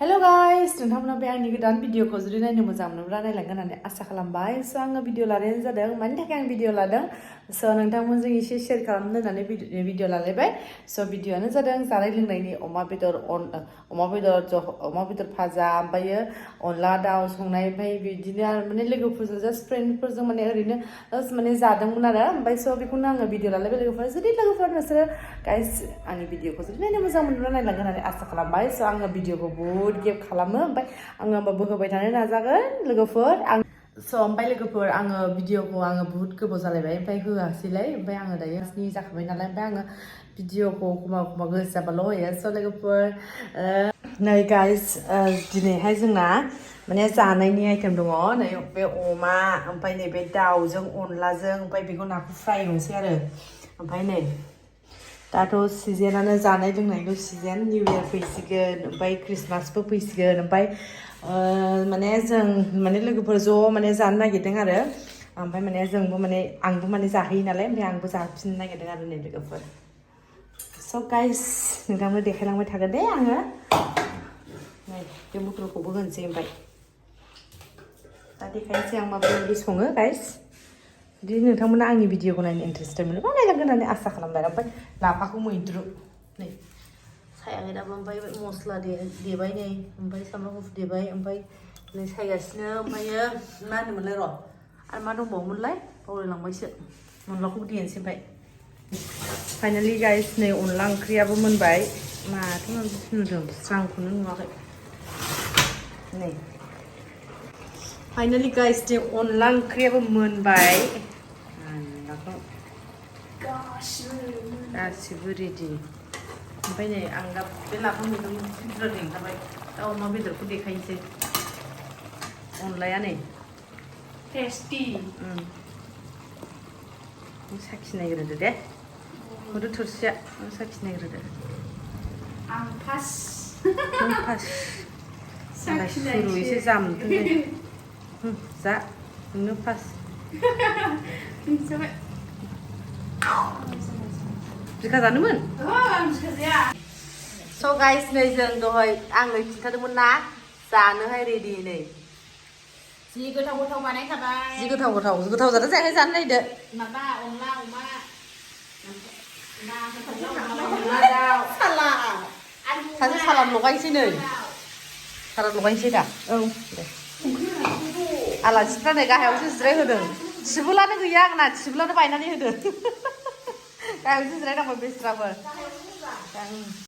Hello guys, नोंथांमोना बे आंनि गोदान भिडिअखौ जुदि नायनो मोजां मोनोब्ला नायलांगोन होननानै आसा खालामबाय। स' आङो भिडिअ लानायानो जादों मानि थाखाय आं भिडिअ लादों। स' नोंथांमोनजों एसे शेयार खालामनो होननानै भिडिअ लालायबाय। स' भिडिअआनो जादों जानाय लोंनायनि अमा बेदर भाजा ओमफ्रायो अनला दाउ संनाय ओमफ्राय बिदिनो माने लोगोफोरजों जास्ट फ्रेन्डफोरजों माने ओरैनो माने जादोंमोन आरो ओमफ्राय स' बेखौनो आङो भिडिअ लालायबाय लोगोफोरा जुदि लोगोफोरा नोंसोरो गाइस आंनि भिडिअखौ जुदि नायनो मोजां मोनोब्ला नायलांगोन होननानै आसा खालामबाय। स' आङो भिडिअखौ बहुद गेप खालामो ओमफ्राय आङो होमबाबो होबाय थानो नाजागोन लोगोफोर ओमफ्राय लोगोफोर आङो भिडिअखौ आङो बहुत गोबाव जालायबाय ओमफ्राय होआसैलाय ओमफ्राय आङो दायो स्नि जाखाबाय नालाय ओमफ्राय आङो भिडिअखौ एखमबा गोसो जाबाल' होयो। स' लोगोफोर नै गाइस दिनैहाय जोंना माने जानायनि आइटेम दङ नै बे अमा ओमफ्राय नैबे दाउजों अनलाजों ओमफ्राय बेखौ नाखौ फ्राय एवनोसै आरो ओमफ्राय नै दाथ' सिजेनानो जानाय लोंनायनि सिजेन निउ इयार फैसिगोन ओमफ्राय ख्रिस्टमासबो फैसिगोन ओमफ्राय माने जों माने लोगोफोर ज' माने जानो नागिरदों आरो ओमफ्राय माने जोंबो माने आंबो माने जाहैयो नालाय ओमफ्राय आंबो जाफिननो नागिरदों आरो नै लोगोफोर। स' गाइस नोंथांनो देखायलांबाय थागोन दे आङो नै बे मटरखौबो होनोसै ओमफ्राय दा देखायनोसै आं माबायदि सङो गाइस। जुदि नोंथांमोना आंनि भिडिअखौ नायनो इन्टारेस्टेड मोनोबा नायलांगोन होननानै आसा खालामबाय ओमफ्राय लाफाखौ मैद्रु नै सायाखै दाबो ओमफ्राय मस्ला देबाय नै ओमफ्राय सामब्राम गुफुर देबाय ओमफ्राय नै सायगासिनो ओमफ्रायो मा होनोमोनलाय र' आरो मा दंबावोमोनलाय बावलायलांबायसो अनलाखौबो देनोसै ओमफ्राय फाइनालि गाइस नै अनला ओंख्रियाबो मोनबाय माथो नुदों स्रांखौनो नुवाखै नै फाइनालि गाइस नै अनला ओंख्रियाबो मोनबाय अनलाखौ गासिबो रेडि ओमफ्राय नै आं दा बे लाफा मैद्रुखौ बुरजा देखाबाय दा अमा बेदरखौ देखायनोसै अनलाया नै टेस्टि साखिनायग्रोदो दे हरदो थोरसिया साखिनायग्रोदो आं पास सुरु एसे जामोनथों दे जा नोंनो पास बिखा जानोमोन स' गाइस नै जों दहाय आंनो खिन्थादोंमोन ना जानोहाय रेडि नै जि गोथाव बानायखाबाय जि गोथाव जादों जायाखै जानो नायदो माबा अनला अमा अनला दाउ सासे सालाद लगायनोसै नै सालाद लगायनोसै दा औ दे आलासिफ्रा नै गाहायावसो जिरायहोदों टिबोलानो गैया आंना टिबोलानो बायनानै होदों गाहायावसो जिरायनांबाय बेस्राबो